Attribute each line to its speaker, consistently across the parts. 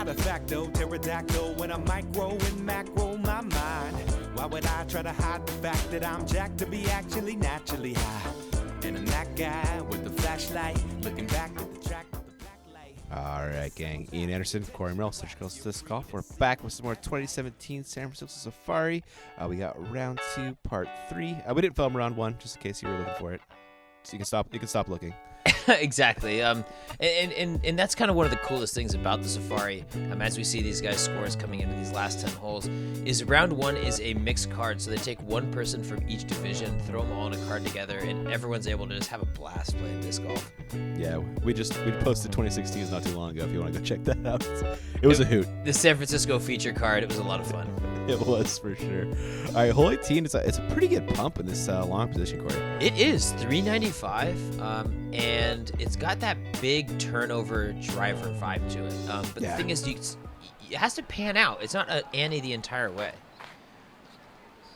Speaker 1: not a facto, pterodactyl when I'm micro and macro my mind. Why would I try to hide the fact that I'm jacked to be actually naturally high? And I'm that guy with the flashlight, looking back at the track with the black light.
Speaker 2: All right, gang. Ian Anderson, Corey Merrill, Surgical Disc Golf. We're back with some more 2017 San Francisco Safari. We got round 2, part 3. We didn't film round 1, just in case you were looking for it. So you can stop looking.
Speaker 3: Exactly. And that's kind of one of the coolest things about the Safari, as we see these guys' scores coming into these last 10 holes, is round 1 is a mixed card. So they take one person from each division, throw them all in a card together, and everyone's able to just have a blast playing disc golf.
Speaker 2: Yeah, we posted 2016 not too long ago if you want to go check that out. It was a hoot.
Speaker 3: The San Francisco feature card, it was a lot of fun.
Speaker 2: It was, for sure. All right, hole 18, it's a pretty good pump in this long position, Corey.
Speaker 3: It is 395, and it's got that big turnover driver vibe to it. But the thing is, it has to pan out. It's not an ante the entire way.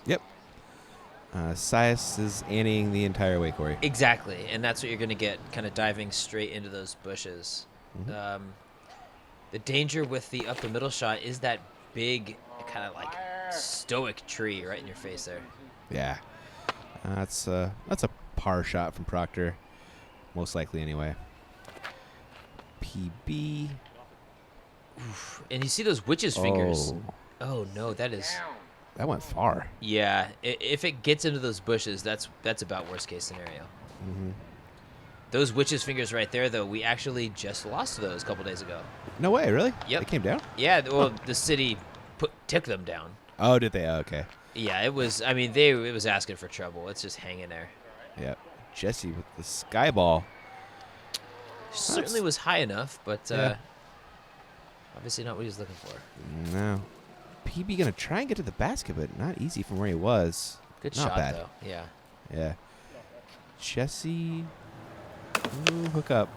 Speaker 2: Yep. Sias is anteing the entire way, Corey.
Speaker 3: Exactly, and that's what you're going to get, kind of diving straight into those bushes.
Speaker 2: Mm-hmm.
Speaker 3: The danger with the up the middle shot is that big, kind of like stoic tree right in your face there.
Speaker 2: Yeah. That's a par shot from Proctor, most likely anyway. PB.
Speaker 3: Oof. And you see those witch's fingers. Oh no, that
Speaker 2: went far.
Speaker 3: Yeah, if it gets into those bushes, that's about worst case scenario.
Speaker 2: Mm-hmm.
Speaker 3: Those witch's fingers right there, though, we actually just lost to those a couple days ago.
Speaker 2: No way, really?
Speaker 3: Yep.
Speaker 2: They came down?
Speaker 3: Yeah, well, the city took them down.
Speaker 2: Oh, did they? Oh, okay.
Speaker 3: Yeah, it was. I mean, it was asking for trouble. It's just hanging there.
Speaker 2: Yeah, Jesse with the sky ball.
Speaker 3: Certainly was high enough, but obviously not what he was looking for.
Speaker 2: No. PB gonna try and get to the basket, but not easy from where he was.
Speaker 3: Good
Speaker 2: not
Speaker 3: shot,
Speaker 2: bad.
Speaker 3: though. Yeah.
Speaker 2: Yeah. Jesse. Ooh, hook up.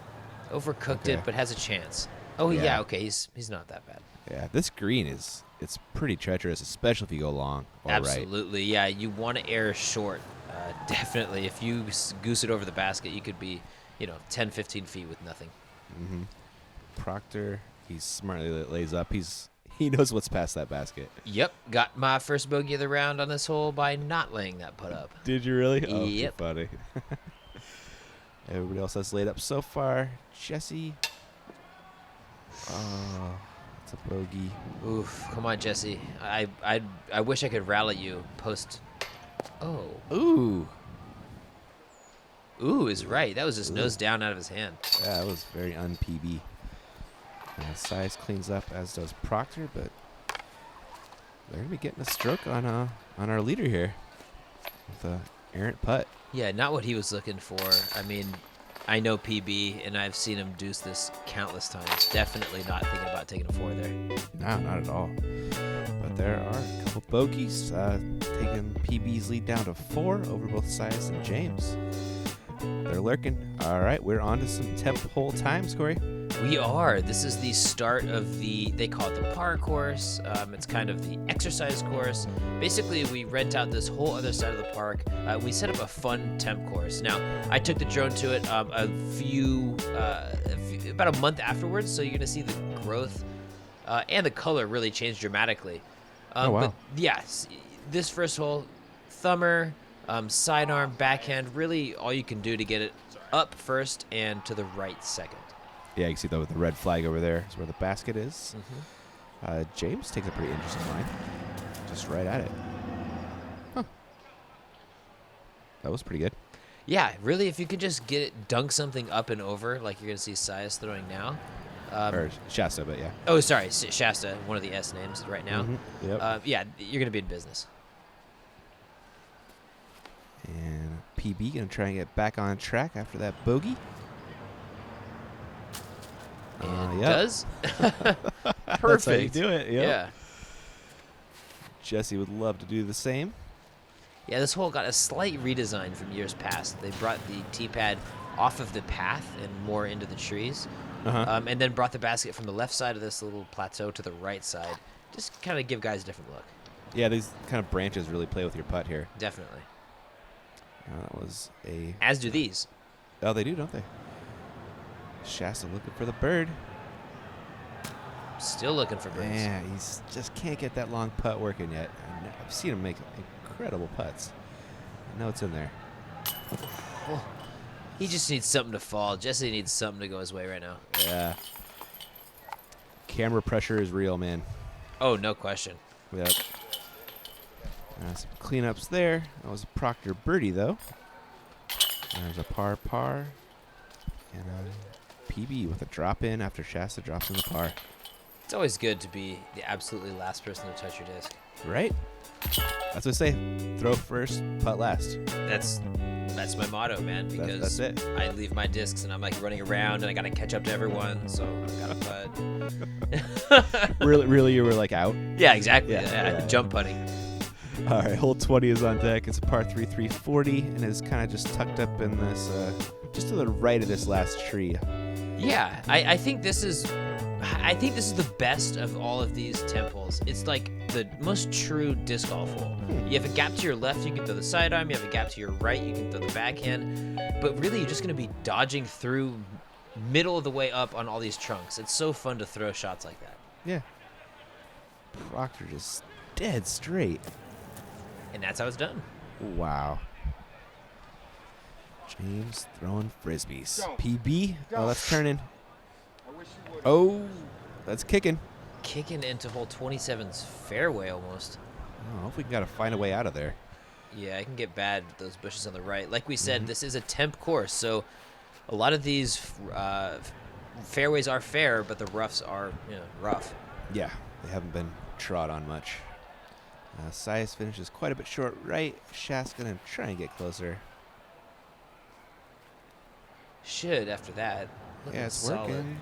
Speaker 3: Overcooked it, but has a chance. Oh yeah, okay. He's not that bad.
Speaker 2: Yeah, this green it's pretty treacherous, especially if you go long.
Speaker 3: Absolutely, yeah. You want to err short. Definitely. If you goose it over the basket, you could be, 10, 15 feet with nothing.
Speaker 2: Mm-hmm. Proctor, he's smartly lays up. He knows what's past that basket.
Speaker 3: Yep, got my first bogey of the round on this hole by not laying that putt up.
Speaker 2: Did you really? Oh,
Speaker 3: yep.
Speaker 2: Too funny. Everybody else has laid up so far. Jesse. Oh, it's a bogey.
Speaker 3: Oof, come on, Jesse. I wish I could rally you post. Oh. Ooh is right. That was just nose down out of his hand.
Speaker 2: Yeah, that was very un-PB. Size cleans up, as does Proctor, but they're going to be getting a stroke on our leader here with a errant putt.
Speaker 3: Yeah, not what he was looking for. I mean, I know PB, and I've seen him deuce this countless times. Definitely not thinking about taking a 4 there.
Speaker 2: No, not at all. But there are a couple bogeys taking PB's lead down to 4 over both Sias and James. They're lurking. All right, we're on to some 10th hole times, Corey.
Speaker 3: We are. This is the start of they call it the par course. It's kind of the exercise course. Basically, we rent out this whole other side of the park. We set up a fun temp course. Now, I took the drone to it about a month afterwards, so you're going to see the growth and the color really change dramatically.
Speaker 2: Oh, wow.
Speaker 3: But yes, this first hole, thumber, sidearm, backhand, really all you can do to get it up first and to the right second.
Speaker 2: Yeah, you can see the red flag over there is where the basket is.
Speaker 3: Mm-hmm.
Speaker 2: James takes a pretty interesting line. Just right at it. Huh. That was pretty good.
Speaker 3: Yeah, really, if you could just get it, dunk something up and over, like you're going to see Sias throwing now.
Speaker 2: Or Shasta, but yeah.
Speaker 3: Oh, sorry, Shasta, one of the S names right now.
Speaker 2: Mm-hmm. Yep.
Speaker 3: Yeah, you're going to be in business.
Speaker 2: And PB going to try and get back on track after that bogey.
Speaker 3: And does. Perfect.
Speaker 2: That's how you do it. Yep.
Speaker 3: Yeah.
Speaker 2: Jesse would love to do the same.
Speaker 3: Yeah, this hole got a slight redesign from years past. They brought the tee pad off of the path and more into the trees.
Speaker 2: Uh-huh.
Speaker 3: And then brought the basket from the left side of this little plateau to the right side. Just kind of give guys a different look.
Speaker 2: Yeah, these kind of branches really play with your putt here.
Speaker 3: Definitely.
Speaker 2: That was a...
Speaker 3: As do these.
Speaker 2: Oh, they do, don't they? Shasta looking for the bird.
Speaker 3: Still looking for birds.
Speaker 2: Yeah, he's just can't get that long putt working yet. I've seen him make incredible putts. I know it's in there.
Speaker 3: Oh, he just needs something to fall. Jesse needs something to go his way right now.
Speaker 2: Yeah. Camera pressure is real, man.
Speaker 3: Oh, no question.
Speaker 2: Yep. Some cleanups there. That was a Proctor birdie, though. There's a par. And a PB with a drop in after Shasta drops in the par.
Speaker 3: It's always good to be the absolutely last person to touch your disc.
Speaker 2: Right? That's what I say. Throw first, putt last.
Speaker 3: That's my motto, man, because
Speaker 2: that's it.
Speaker 3: I leave my discs and I'm like running around and I got to catch up to everyone, so I got to putt.
Speaker 2: Really, you were like out?
Speaker 3: Yeah, exactly.
Speaker 2: Yeah.
Speaker 3: Jump putting.
Speaker 2: All right, hole 20 is on deck. It's a par 3, 340, and is kind of just tucked up in this, just to the right of this last tree.
Speaker 3: Yeah, I think this is the best of all of these temples. It's like the most true disc golf hole. You have a gap to your left, you can throw the sidearm. You have a gap to your right, you can throw the backhand. But really, you're just going to be dodging through middle of the way up on all these trunks. It's so fun to throw shots like that.
Speaker 2: Yeah. Proctor just dead straight.
Speaker 3: And that's how it's done.
Speaker 2: Wow. James throwing frisbees. PB. Oh, that's turning. Oh, that's kicking.
Speaker 3: Kicking into hole 27's fairway almost.
Speaker 2: Oh, hopefully we got to find a way out of there.
Speaker 3: Yeah, I can get bad with those bushes on the right. Like we said, this is a temp course, so a lot of these fairways are fair, but the roughs are rough.
Speaker 2: Yeah, they haven't been trod on much. Sias finishes quite a bit short right. Shast's going to try and get closer.
Speaker 3: Should after that.
Speaker 2: Yeah, it's
Speaker 3: solid.
Speaker 2: working.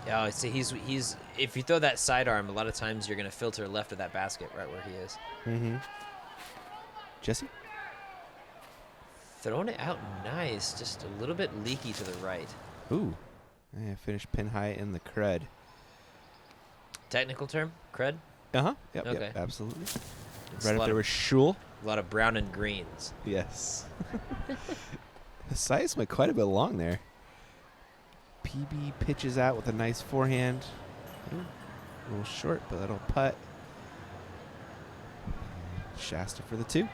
Speaker 3: Yeah, I see. He's if you throw that sidearm, a lot of times you're gonna filter left of that basket, right where he is.
Speaker 2: Mm-hmm. Jesse?
Speaker 3: Throwing it out nice, just a little bit leaky to the right.
Speaker 2: Ooh. Yeah, finished pin high in the crud.
Speaker 3: Technical term, crud.
Speaker 2: Uh-huh. Yep,
Speaker 3: Okay.
Speaker 2: yep, absolutely.
Speaker 3: It's
Speaker 2: Right up there with Shul.
Speaker 3: a lot of brown and greens.
Speaker 2: Yes. The size went quite a bit long there. PB pitches out with a nice forehand. A little short, but that'll putt. Shasta for the 2.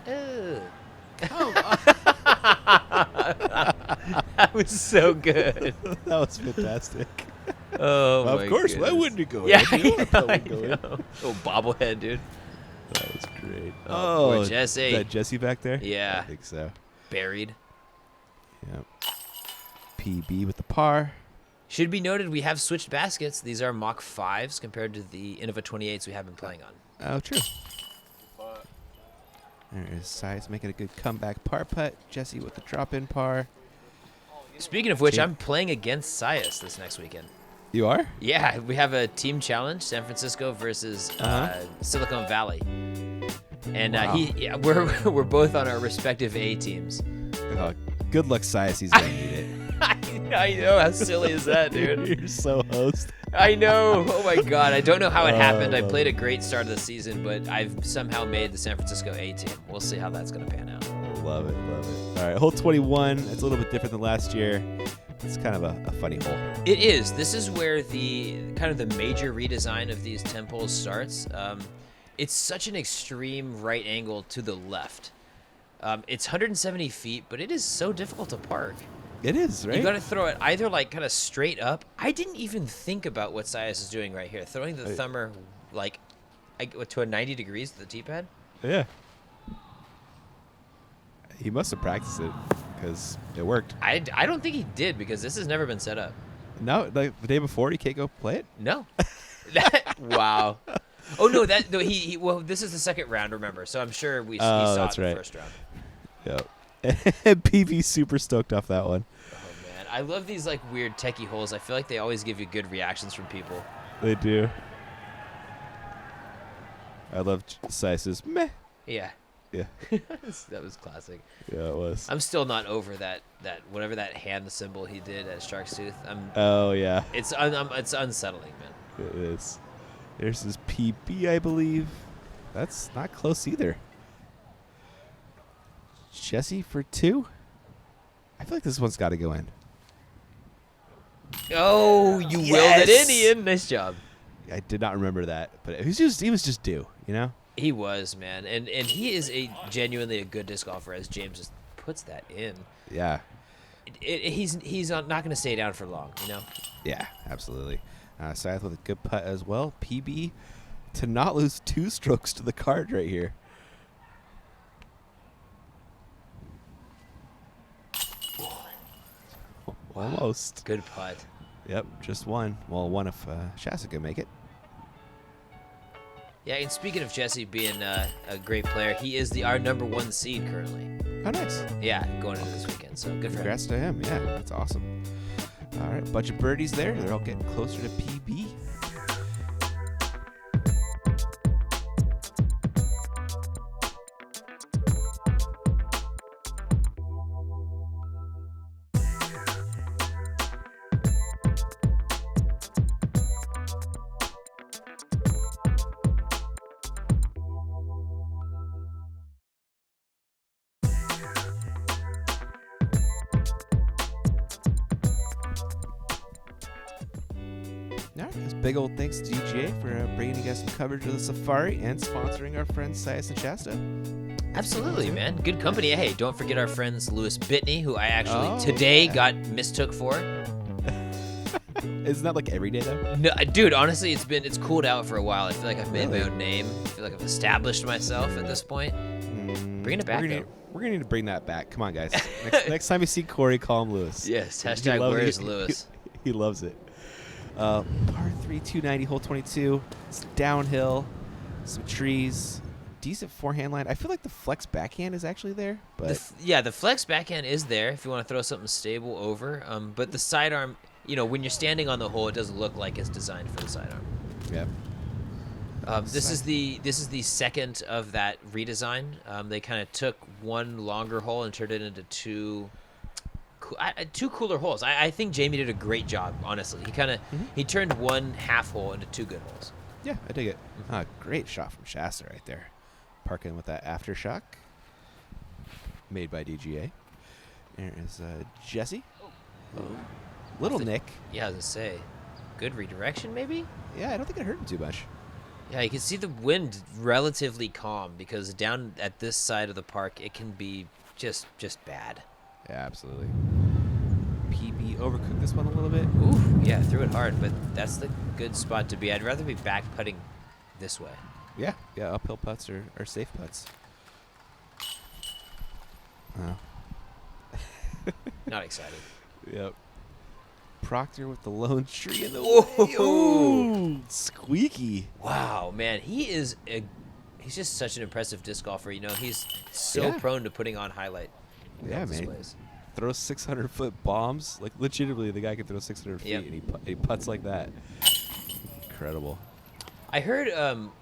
Speaker 3: Ugh. That was so good.
Speaker 2: That was fantastic.
Speaker 3: Oh, my
Speaker 2: Of course, why
Speaker 3: goodness.
Speaker 2: wouldn't it go
Speaker 3: Yeah,
Speaker 2: in? You know how
Speaker 3: I
Speaker 2: it would go in.
Speaker 3: know. Oh, bobblehead, dude.
Speaker 2: That was great.
Speaker 3: Oh, poor Jesse.
Speaker 2: Is that Jesse back there?
Speaker 3: Yeah.
Speaker 2: I think so.
Speaker 3: Buried.
Speaker 2: Yep. PB with the par.
Speaker 3: Should be noted, we have switched baskets. These are Mach 5s compared to the Innova 28s we have been playing on.
Speaker 2: Oh, true. There is Sias making a good comeback par putt. Jesse with the drop-in par.
Speaker 3: Speaking of which,
Speaker 2: Team-
Speaker 3: I'm playing against Sias this next weekend.
Speaker 2: You are?
Speaker 3: Yeah, we have a team challenge, San Francisco versus Silicon Valley. And
Speaker 2: Wow.
Speaker 3: we're both on our respective A teams.
Speaker 2: Oh, good luck, Sias. He's going to need it.
Speaker 3: I know, how silly is that, dude?
Speaker 2: You're so host.
Speaker 3: I know. Oh my God, I don't know how it happened. I
Speaker 2: love
Speaker 3: played
Speaker 2: it.
Speaker 3: a great start of the season, but I've somehow made the San Francisco A team. We'll see how that's going to pan out.
Speaker 2: Love it, love it. All right, hole 21. It's a little bit different than last year. It's kind of a funny hole.
Speaker 3: It is. This is where the kind of the major redesign of these temples starts. It's such an extreme right angle to the left. It's 170 feet, but it is so difficult to park.
Speaker 2: It is, right?
Speaker 3: You got to throw it either like kind of straight up. I didn't even think about what Sias is doing right here, throwing the thumber like to a 90 degrees to the tee pad.
Speaker 2: Yeah. He must have practiced it because it worked.
Speaker 3: I don't think he did because this has never been set up.
Speaker 2: No, like the day before, he can't go play it?
Speaker 3: No. Wow. Oh no, he well, this is the second round, remember? So I'm sure he saw
Speaker 2: that's
Speaker 3: it in the
Speaker 2: right.
Speaker 3: first round.
Speaker 2: Yep. And PV's super stoked off that one.
Speaker 3: Oh man, I love these like weird techie holes. I feel like they always give you good reactions from people.
Speaker 2: They do. I love Sias's meh.
Speaker 3: Yeah.
Speaker 2: Yeah.
Speaker 3: That was classic.
Speaker 2: Yeah, it was.
Speaker 3: I'm still not over that whatever that hand symbol he did at Shark's Tooth.
Speaker 2: Oh, yeah.
Speaker 3: It's unsettling, man.
Speaker 2: It is. There's his PB, I believe. That's not close either. Jesse for 2? I feel like this one's got to go in.
Speaker 3: Oh, you willed it in, Ian. Nice job.
Speaker 2: I did not remember that, but he was just due, you know?
Speaker 3: He was, man. And he is genuinely a good disc golfer, as James just puts that in.
Speaker 2: Yeah.
Speaker 3: He's not going to stay down for long, you know?
Speaker 2: Yeah, absolutely. Scythe with a good putt as well. PB to not lose 2 strokes to the card right here. Almost.
Speaker 3: Good putt.
Speaker 2: Yep, just one. Well, one if Shasta can make it.
Speaker 3: Yeah, and speaking of Jesse being a great player, he is our #1 seed currently.
Speaker 2: Oh, nice.
Speaker 3: Yeah, going into this weekend, so good for
Speaker 2: Congrats to him. Yeah, that's awesome. All right, bunch of birdies there. They're all getting closer to PB. All right, this big old thanks to DGA for bringing you guys some coverage of the safari and sponsoring our friends Sias and Shasta.
Speaker 3: Absolutely, man. Good company. Hey, don't forget our friends Lewis Bitney, who I actually today got mistook for.
Speaker 2: Isn't that like every day though?
Speaker 3: No, dude. Honestly, it's cooled out for a while. I feel like I've made my own name. I feel like I've established myself at this point. Bringing it back, though.
Speaker 2: We're gonna need to bring that back. Come on, guys. Next time you see Corey, call him Lewis.
Speaker 3: Yes. Hashtag where's Lewis?
Speaker 2: He loves it. Par 3, 290, hole 22. It's downhill, some trees, decent forehand line. I feel like the flex backhand is actually there, but
Speaker 3: the flex backhand is there if you want to throw something stable over. But the sidearm, when you're standing on the hole, it doesn't look like it's designed for the sidearm.
Speaker 2: Yeah.
Speaker 3: This is the second of that redesign. They kind of took one longer hole and turned it into two cooler holes. I think Jamie did a great job, honestly. He turned one half hole into 2 good holes.
Speaker 2: Yeah, I dig it. Great shot from Shasta right there. Parking with that aftershock. Made by DGA. There is Jesse. Little Nick.
Speaker 3: Yeah, I was going to say. Good redirection, maybe?
Speaker 2: Yeah, I don't think it hurt him too much.
Speaker 3: Yeah, you can see the wind relatively calm because down at this side of the park, it can be just bad.
Speaker 2: Yeah, absolutely. PB overcooked this one a little bit.
Speaker 3: Ooh, yeah, threw it hard, but that's the good spot to be. I'd rather be back putting this way.
Speaker 2: Yeah, uphill putts are safe putts.
Speaker 3: Not excited.
Speaker 2: Yep. Proctor with the lone tree in the way. Ooh, squeaky.
Speaker 3: Wow, man, he's just such an impressive disc golfer. He's so prone to putting on highlight.
Speaker 2: Yeah, man.
Speaker 3: Displays.
Speaker 2: Throws 600-foot bombs. Like, legitimately, the guy can throw 600 feet, and he putts like that. Incredible.
Speaker 3: I heard,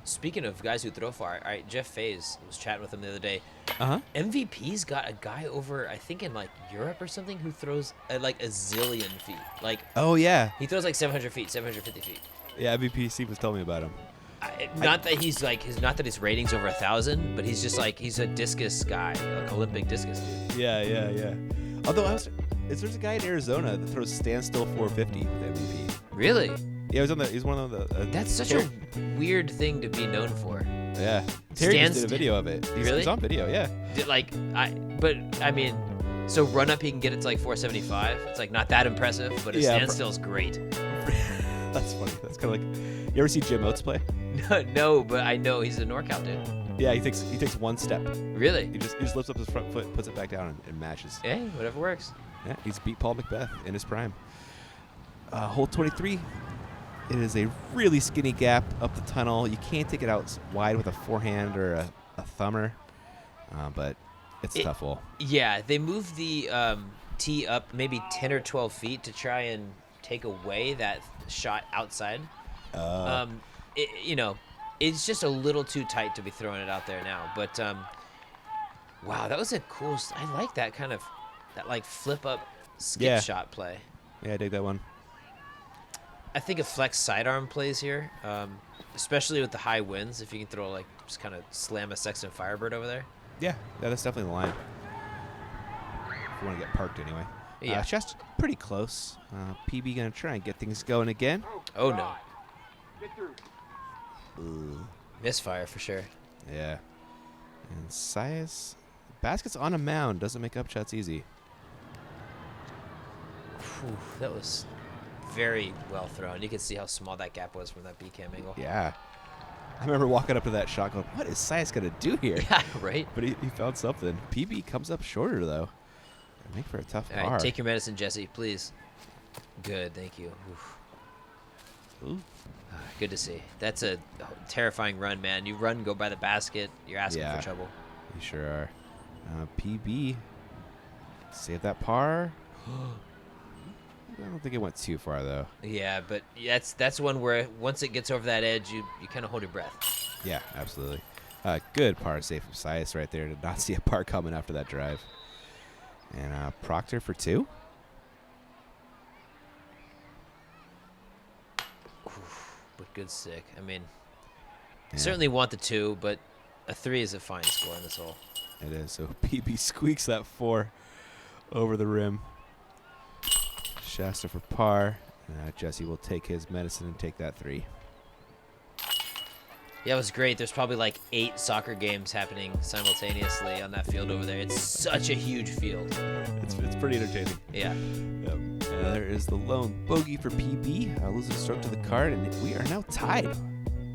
Speaker 3: speaking of guys who throw far, Jeff Faze was chatting with him the other day. MVP's got a guy over, I think, in, Europe or something who throws, a zillion feet.
Speaker 2: Oh, yeah.
Speaker 3: He throws, 700 feet, 750 feet.
Speaker 2: Yeah, MVP Steve was telling me about him.
Speaker 3: Not that his rating's over 1,000, but he's just he's a discus guy, Olympic discus dude.
Speaker 2: Yeah. Although there's a guy in Arizona that throws standstill 450 with MVP.
Speaker 3: Really?
Speaker 2: Yeah, he's one of the.
Speaker 3: That's such a weird thing to be known for.
Speaker 2: Yeah, Terry just did a video of it.
Speaker 3: Really?
Speaker 2: It's on video. Yeah.
Speaker 3: So run up he can get it to 475. It's not that impressive, but his standstill's great.
Speaker 2: That's funny. That's kind of you ever see Jim Oates play?
Speaker 3: No, but I know he's a NorCal dude.
Speaker 2: Yeah, he takes one step.
Speaker 3: Really?
Speaker 2: He just lifts up his front foot, puts it back down, and matches.
Speaker 3: Hey, whatever works.
Speaker 2: Yeah, he's beat Paul Macbeth in his prime. Hole 23. It is a really skinny gap up the tunnel. You can't take it out wide with a forehand or a thumber, but it's a tough hole. Yeah,
Speaker 3: they moved the tee up maybe 10 or 12 feet to try and take away that shot outside. It's just a little too tight to be throwing it out there now. But wow, that was a cool. I like that kind of flip up skip shot play.
Speaker 2: Yeah, I dig that one.
Speaker 3: I think a flex sidearm plays here, especially with the high winds. If you can throw just kind of slam a Sexton Firebird over there.
Speaker 2: Yeah, that's definitely the line. If you want to get parked anyway.
Speaker 3: Yeah.
Speaker 2: Shasta pretty close. PB gonna try and get things going again.
Speaker 3: Oh, no.
Speaker 2: Ugh.
Speaker 3: Misfire for sure.
Speaker 2: Yeah. And Sias, basket's on a mound. Doesn't make up shots easy.
Speaker 3: Whew, that was very well thrown. You can see how small that gap was from that B-cam angle.
Speaker 2: Yeah. I remember walking up to that shot going, what is Sias going to do here?
Speaker 3: Yeah, right?
Speaker 2: But he found something. PB comes up shorter, though. Make for a tough
Speaker 3: All
Speaker 2: par.
Speaker 3: right, take your medicine, Jesse, please. Good, thank you. Oof.
Speaker 2: Ooh.
Speaker 3: Good to see. That's a terrifying run, man. You run, go by the basket, you're asking
Speaker 2: Yeah.
Speaker 3: for trouble.
Speaker 2: You sure are. PB, save that par. I don't think it went too far, though.
Speaker 3: Yeah, but that's one where once it gets over that edge, you kind of hold your breath.
Speaker 2: Yeah, absolutely. Good par save from Sias right there. Did not see a par coming after that drive. And Proctor for 2.
Speaker 3: But good stick. I mean,
Speaker 2: Yeah,
Speaker 3: certainly want the 2, but a 3 is a fine score in this hole.
Speaker 2: it is. So PB squeaks that 4 over the rim. Shasta for par. Jesse will take his medicine and take that 3.
Speaker 3: Yeah, it was great. There's probably like 8 soccer games happening simultaneously on that field over there. It's such a huge field.
Speaker 2: It's pretty entertaining.
Speaker 3: Yeah.
Speaker 2: There is the lone bogey for PB. Losing a stroke to the card, and we are now tied.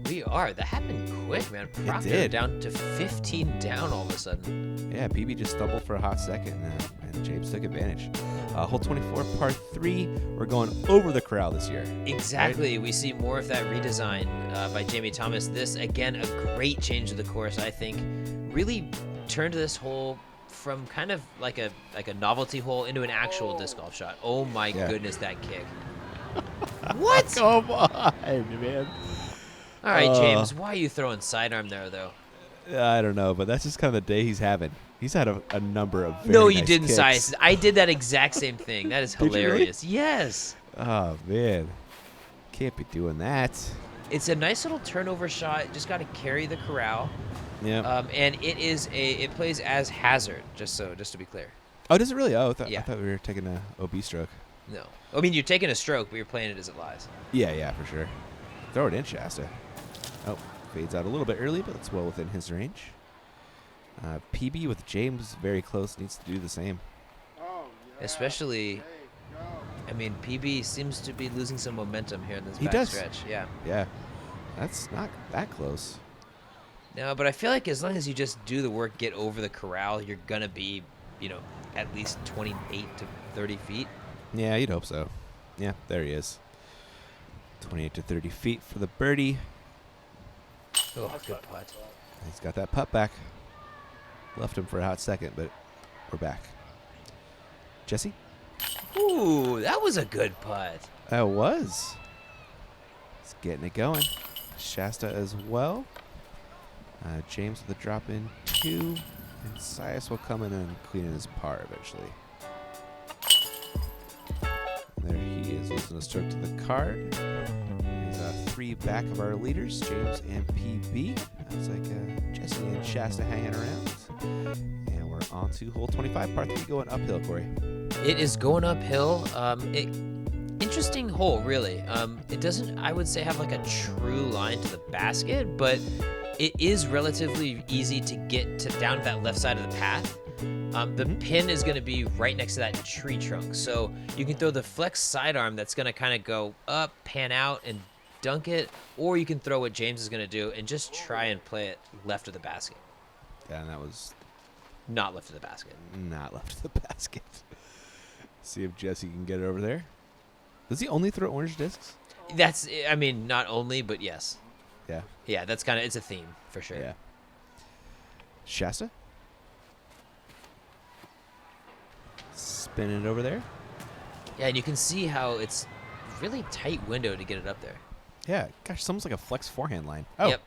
Speaker 3: We are. That happened quick, man. Proctor
Speaker 2: did.
Speaker 3: down to 15 down all of a sudden.
Speaker 2: Yeah, PB just stumbled for a hot second, and James took advantage. Hole 24, par 3. We're going over the corral this year.
Speaker 3: Exactly. We see more of that redesign by Jamie Thomas. This, again, a great change of the course, I think. Really turned this hole from kind of like a novelty hole into an actual disc golf shot. Oh, my goodness, that kick. What?
Speaker 2: Come on, man.
Speaker 3: All right, James, why are you throwing sidearm there, though?
Speaker 2: I don't know, but that's just kind of the day he's having. He's had a number of very
Speaker 3: No, you
Speaker 2: nice
Speaker 3: didn't,
Speaker 2: kicks.
Speaker 3: Sias. I did that exact same thing. That is
Speaker 2: Did you really?
Speaker 3: hilarious. Yes.
Speaker 2: Oh, man. Can't be doing that.
Speaker 3: It's a nice little turnover shot. Just got to carry the corral.
Speaker 2: Yeah.
Speaker 3: And it plays as hazard, just to be clear.
Speaker 2: Oh, does it really? Oh, I
Speaker 3: Yeah.
Speaker 2: thought we were taking a OB stroke.
Speaker 3: No. I mean, you're taking a stroke, but you're playing it as it lies.
Speaker 2: Yeah, for sure. Throw it in, Shasta. Oh, fades out a little bit early, but it's well within his range. PB with James very close needs to do the same.
Speaker 3: Especially, I mean, PB seems to be losing some momentum here in this
Speaker 2: He
Speaker 3: back
Speaker 2: does.
Speaker 3: stretch. Yeah.
Speaker 2: Yeah, that's not that close.
Speaker 3: No, but I feel like as long as you just do the work, get over the corral, you're going to be, at least 28 to 30 feet.
Speaker 2: Yeah, you'd hope so. Yeah, there he is. 28 to 30 feet for the birdie.
Speaker 3: Oh, good putt.
Speaker 2: He's got that putt back. Left him for a hot second, but we're back. Jesse?
Speaker 3: Ooh, that was a good putt.
Speaker 2: That was. He's getting it going. Shasta as well. James with a drop in 2. And Sias will come in and clean his par eventually. And there he is, losing a stroke to the card. He's 3 back of our leaders, James and PB. Looks like Jesse and Shasta hanging around. And we're on to hole 25, par 3 going uphill, Corey.
Speaker 3: It is going uphill. Interesting hole, really. It doesn't, I would say, have like a true line to the basket, but it is relatively easy to get down to that left side of the path. The pin is going to be right next to that tree trunk, so you can throw the flex sidearm that's going to kind of go up, pan out, and dunk it, or you can throw what James is going to do and just try and play it left of the basket.
Speaker 2: Yeah, and that was
Speaker 3: Not left of the basket.
Speaker 2: not left of the basket. See if Jesse can get it over there. Does he only throw orange discs?
Speaker 3: That's, I mean, not only, but yes.
Speaker 2: Yeah.
Speaker 3: Yeah, that's kind of, it's a theme, for sure.
Speaker 2: Yeah. Shasta? Spin it over there.
Speaker 3: Yeah, and you can see how it's really tight window to get it up there.
Speaker 2: Yeah. Gosh, it's almost like a flex forehand line. Oh,
Speaker 3: Yep.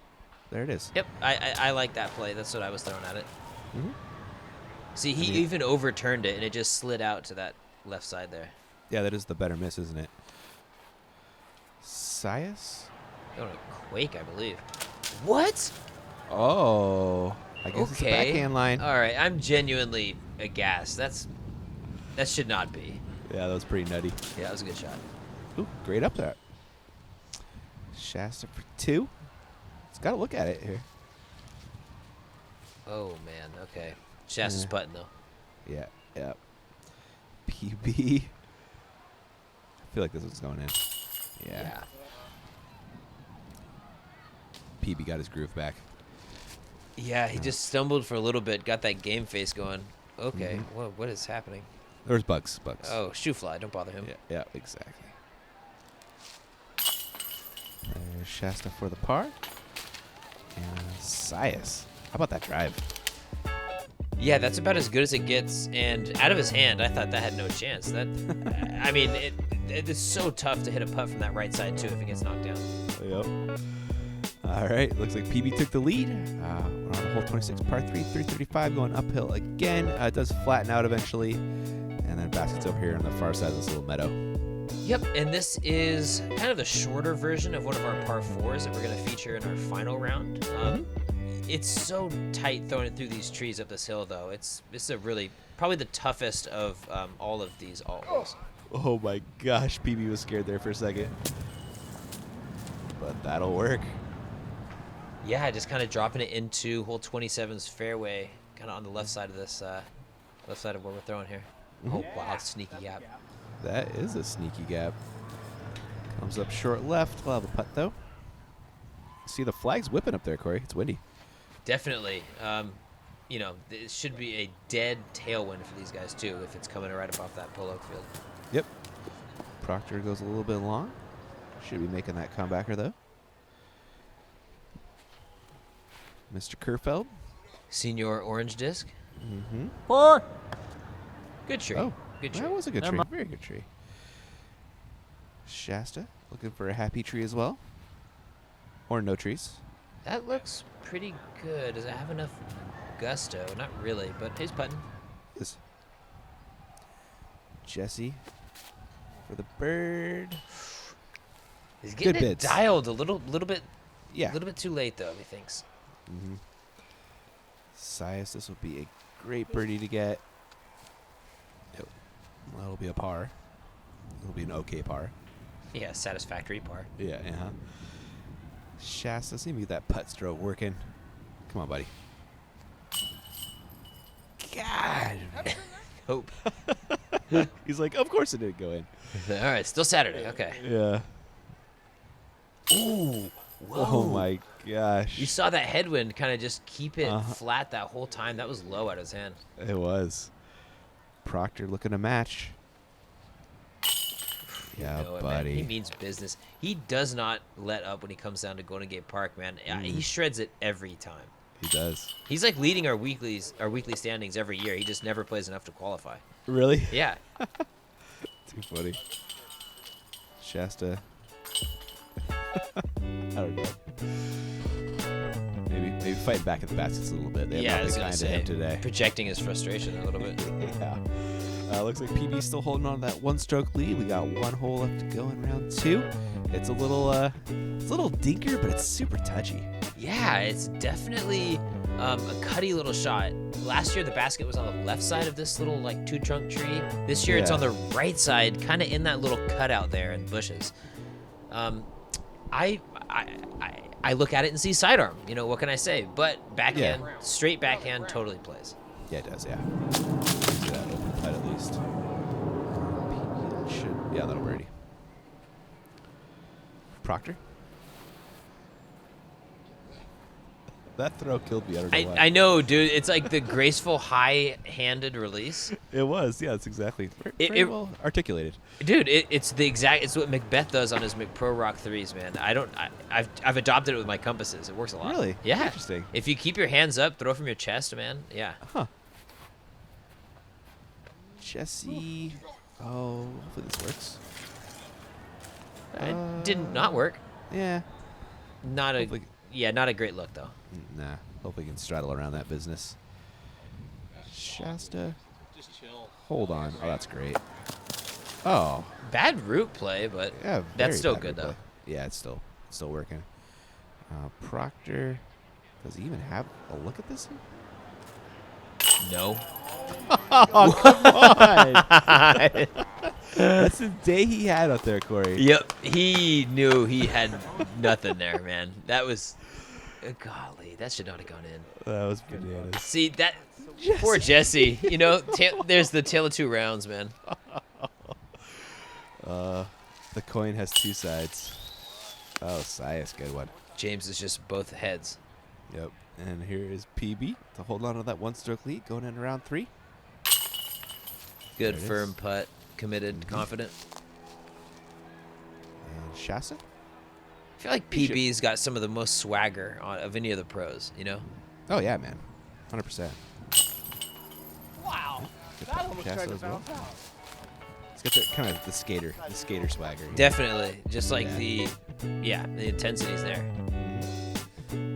Speaker 2: there it is.
Speaker 3: Yep, I like that play. That's what I was throwing at it.
Speaker 2: Mm-hmm.
Speaker 3: See, he even overturned it, and it just slid out to that left side there.
Speaker 2: Yeah, that is the better miss, isn't it? Sias?
Speaker 3: Going to quake, I believe. What?
Speaker 2: Oh. I guess it's a
Speaker 3: Okay.
Speaker 2: backhand line.
Speaker 3: All right, I'm genuinely aghast. That should not be.
Speaker 2: Yeah, that was pretty nutty.
Speaker 3: Yeah, that was a good shot.
Speaker 2: Ooh, great up there. Shasta for 2. It's got to look at it here.
Speaker 3: Oh, man. Okay. Shasta's putting, though.
Speaker 2: Yeah, yeah. PB. I feel like this one's going in. Yeah. PB got his groove back.
Speaker 3: Yeah, he just stumbled for a little bit, got that game face going. Okay, what is happening?
Speaker 2: There's bugs.
Speaker 3: Oh, shoe fly. Don't bother him.
Speaker 2: Yeah, exactly. There's Shasta for the par. And Sias. How about that drive?
Speaker 3: Yeah, that's about as good as it gets. And out of his hand, I thought that had no chance. That, I mean, it's so tough to hit a putt from that right side, too, if it gets knocked down.
Speaker 2: Yep. All right, looks like PB took the lead. We're on hole 26, par 3, 335, going uphill again. It does flatten out eventually. And then basket's over here on the far side of this little meadow.
Speaker 3: Yep, and this is kind of the shorter version of one of our par 4s that we're going to feature in our final round. It's so tight throwing it through these trees up this hill, though. It's a really, probably the toughest of all of these alt holes.
Speaker 2: Oh my gosh, PB was scared there for a second. But that'll work.
Speaker 3: Yeah, just kind of dropping it into hole 27's fairway, kind of on the left side of this, left side of where we're throwing here. Oh, wow, sneaky gap.
Speaker 2: That is a sneaky gap. Comes up short left. We'll have a putt, though. See the flag's whipping up there, Corey. It's windy.
Speaker 3: Definitely. You know, it should be a dead tailwind for these guys, too, if it's coming right above that polo field.
Speaker 2: Yep. Proctor goes a little bit long. Should be making that comebacker, though. Mr. Kerfeld.
Speaker 3: Senior orange disc.
Speaker 2: Mm-hmm.
Speaker 4: 4.
Speaker 3: Good tree.
Speaker 2: Oh,
Speaker 3: good tree.
Speaker 2: that was a good tree. Very good tree. Shasta looking for a happy tree as well. Or no trees.
Speaker 3: That looks pretty good. Does it have enough gusto? Not really, but he's putting.
Speaker 2: Yes. Jesse for the bird.
Speaker 3: He's getting
Speaker 2: Good
Speaker 3: it
Speaker 2: bids.
Speaker 3: dialed a little bit.
Speaker 2: Yeah.
Speaker 3: A little bit too late though, he thinks.
Speaker 2: Mm-hmm. Sias, this will be a great birdie to get. Yep. Well, that'll be a par. It'll be an okay par.
Speaker 3: Yeah, satisfactory par.
Speaker 2: Yeah, uh-huh. Shasta, see me get that putt stroke working. Come on, buddy. God.
Speaker 3: Hope.
Speaker 2: He's like, of course it didn't go in.
Speaker 3: All right, still Saturday. Okay.
Speaker 2: Yeah.
Speaker 3: Ooh. Whoa.
Speaker 2: Oh, my gosh.
Speaker 3: You saw that headwind kind of just keep it flat that whole time. That was low out of his hand.
Speaker 2: It was. Proctor looking to match. Yeah,
Speaker 3: You know it,
Speaker 2: buddy.
Speaker 3: man. He means business. He does not let up when he comes down to Golden Gate Park, man. He shreds it every time.
Speaker 2: He does.
Speaker 3: He's like leading our weekly standings every year. He just never plays enough to qualify.
Speaker 2: Really?
Speaker 3: Yeah.
Speaker 2: Too funny. Shasta. I don't know. Maybe fighting back at the baskets a little bit. They
Speaker 3: Yeah, I
Speaker 2: have
Speaker 3: was
Speaker 2: nothing
Speaker 3: gonna
Speaker 2: kind to
Speaker 3: say,
Speaker 2: him today.
Speaker 3: projecting his frustration a little bit.
Speaker 2: Yeah. Looks like PB's still holding on to that one-stroke lead. We got one hole left to go in round 2. It's a little dinker, but it's super touchy.
Speaker 3: Yeah, it's definitely a cutty little shot. Last year, the basket was on the left side of this little like 2-trunk tree. This year, it's
Speaker 2: Yeah.
Speaker 3: on the right side, kind of in that little cutout there in the bushes. I look at it and see sidearm. You know, what can I say? But backhand, straight backhand, totally plays.
Speaker 2: Yeah, it does, yeah. See that open putt at least. Yeah, that'll birdie. Proctor? That throw killed me. I don't know why.
Speaker 3: I know, dude. It's like the graceful, high-handed release.
Speaker 2: It was. Yeah, that's exactly. Very well articulated.
Speaker 3: Dude, it's what Macbeth does on his McPro Rock 3s, man. I've adopted it with my compasses. It works a lot.
Speaker 2: Really?
Speaker 3: Yeah.
Speaker 2: Interesting.
Speaker 3: If you keep your hands up, throw from your chest, man. Yeah.
Speaker 2: Huh. Jesse. Oh, hopefully this works.
Speaker 3: It did not work.
Speaker 2: Yeah.
Speaker 3: Not
Speaker 2: Hopefully.
Speaker 3: a great look though.
Speaker 2: Nah. Hope we can straddle around that business. Shasta.
Speaker 4: Just chill.
Speaker 2: Hold on. Oh, that's great. Oh.
Speaker 3: Bad route play, but
Speaker 2: Yeah.
Speaker 3: that's
Speaker 2: very
Speaker 3: still
Speaker 2: bad
Speaker 3: good though.
Speaker 2: replay. Yeah, it's still working. Proctor. Does he even have a look at this?
Speaker 3: No.
Speaker 2: Oh, come on. That's the day he had up there, Corey.
Speaker 3: Yep, he knew he had nothing there, man. That was, golly, that should not have gone in.
Speaker 2: That was bananas.
Speaker 3: See that, poor Jesse. You know, there's the tale of two rounds, man.
Speaker 2: The coin has two sides. Oh, Sias, good one.
Speaker 3: James is just both heads.
Speaker 2: Yep. And here is PB to hold on to that one-stroke lead going in round 3.
Speaker 3: Good
Speaker 2: There it
Speaker 3: firm
Speaker 2: is.
Speaker 3: putt, committed, confident.
Speaker 2: And Shasa?
Speaker 3: I feel like PB's got some of the most swagger of any of the pros, you know?
Speaker 2: Oh, yeah, man. 100%.
Speaker 4: Wow.
Speaker 2: Good
Speaker 4: That
Speaker 2: putt
Speaker 4: almost
Speaker 2: from
Speaker 4: tried
Speaker 2: Shasta
Speaker 4: to
Speaker 2: as well.
Speaker 4: bounce out.
Speaker 2: He's got the kind of the skater swagger.
Speaker 3: Definitely. Just like
Speaker 2: Yeah.
Speaker 3: the intensity's there.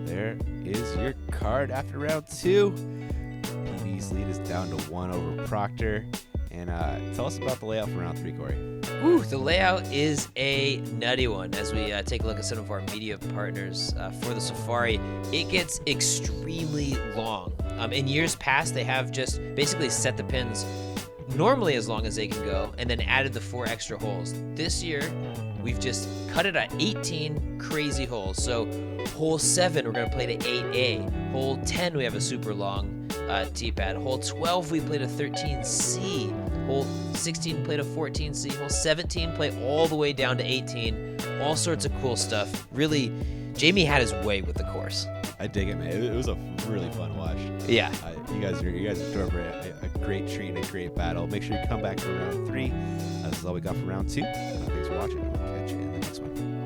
Speaker 2: There is your card after round 2. PB's lead is down to 1 over Proctor. And tell us about the layout for round 3, Corey.
Speaker 3: Ooh, the layout is a nutty one. As we take a look at some of our media partners for the Safari, it gets extremely long. In years past, they have just basically set the pins normally as long as they can go and then added the 4 extra holes. This year, we've just cut it at 18 crazy holes. So hole 7, we're going to play to 8A. Hole 10, we have a super long tee pad. Hole 12, we played a 13C. Hole 16, played a 14C. Hole 17, play all the way down to 18. All sorts of cool stuff. Really, Jamie had his way with the course.
Speaker 2: I dig it, man. It was a really fun watch.
Speaker 3: Yeah.
Speaker 2: You guys are doing a great treat and a great battle. Make sure you come back for round 3. This is all we got for round 2. Thanks for watching. We'll catch you in the next one.